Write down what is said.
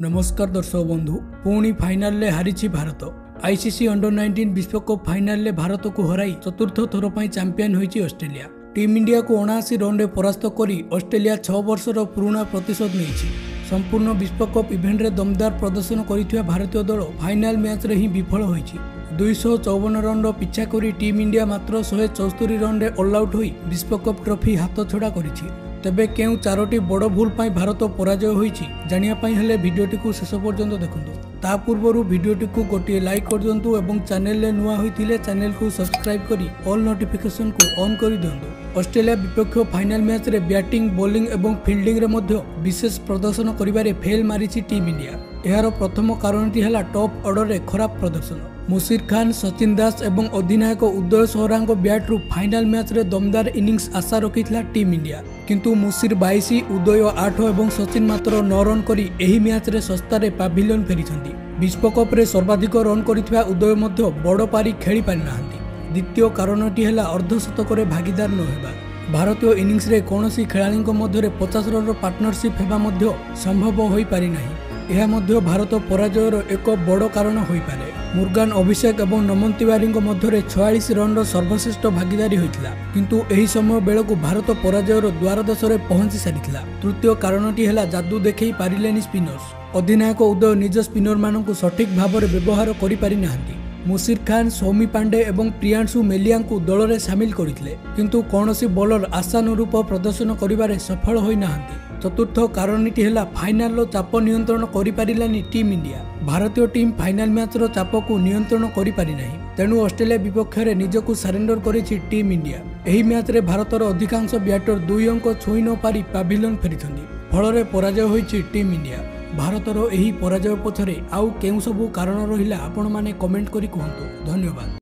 नमस्कार दर्शक बंधु पुणी फाइनाल ले हारिछि भारत। आईसीसी अंडर-19 विश्वकप फाइनाल ले भारत को हराई चतुर्थ थर पर चैंपियन होइछि ऑस्ट्रेलिया। टीम इंडिया को 79 रन रे परास्त करी ऑस्ट्रेलिया 6 वर्षर पुराना प्रतिशोध नेछि। संपूर्ण विश्वकप इवेंट रे दमदार प्रदर्शन करिथिया भारतीय दल फाइनाल मैच रे ही विफल होइछि। 254 रन रो पिछा करी टीम इंडिया मात्र 174 रन रे ऑल आउट होई विश्वकप ट्रॉफी हाथ छड़ा करिछि। तेबे केउ चारोटी बड़ भूल पाई भारत पराजय होइछि जानिया पाई हेले भिडियोटी को शेष पर्यंत देखंतु। ता पूर्वरु भिडियोटी को गोटे लाइक कर दियंतु एवं चैनल ले नुआ होइथिले चैनल को सब्सक्राइब करी ऑल नोटिफिकेशन को ऑन कर दियंतु। ऑस्ट्रेलिया विपक्ष फाइनल मैच रे बैटिंग बॉलिंग एवं फील्डिंग रे मध्य विशेष प्रदर्शन करिबारे फेल मारिछि टीम इंडिया। एहार प्रथम कारणटी हला टॉप ऑर्डर रे खराब प्रदर्शन। मुशीर खान, सचिन दास एवं अधिनायक उदय सोहरांको बैट्रु फाइनाल मैच रे दमदार इनिंग्स आशा रखिथिला टीम इंडिया, किंतु मुशीर 22, उदय 8 एवं सचिन मात्र 9 रन करी एही मैच रे सस्तारे पाभिलियन फेरिछंती। विश्वकप रे सर्वाधिक रन करिथिबा उदय मध्य बड़ पारी खेली पारि नाहंती। द्वितीय कारणटी हला अर्धशतक रे भागीदार न हेबा। भारतीय इनिंग्स रे कोनोसी खेलाड़ीक मध्य 50 रन रो पार्टनरशिप हेबा मध्य संभव होई पारि नाही। यह मध्य भारत पराजयर एक बड़ कारण होई पारे। मुर्गान, अभिषेक एवं नमन तिवारी मध्य 46 रन रो सर्वश्रेष्ठ भागीदारी होइतिला, किंतु एही समय बेलकु भारत पराजयर द्वार देशरे पहुंची सारिथिला। तृतीय कारणटी हला जादू देखै पारिलेनी स्पिनर्स। अधिनायक उदय निज स्पिनर मानकु सठिक भाବରେ व्यवहार करि पारि नाहंती। मुशीर खान, सौमी पांडे एवं प्रियांशु मेलिया को दल में सामिल करथिले, किंतु कौनसी बॉलर आशानुरूप प्रदर्शन करिबारे सफल होई नाहंती। चतुर्थ कारणटी हला फाइनाल रो चाप नियंत्रण करि पारिलानी टीम इंडिया। भारतीय टीम फाइनाल मैच रो चाप को नियंत्रण करि पारि नाही, तेणु ऑस्ट्रेलिया विपक्ष रे निजकु सरेंडर करिछि टीम इंडिया। एही मैच रे भारतर अधिकांश बैटर 2 अंक छुई न पारि पाभिलियन फेरिछंती, फल पराजय होइछि टीम इंडिया। भारतर एही पराजय पछरे आउ केउ सबु कारण रहिला आपण माने कमेंट करी कहंतु। धन्यवाद।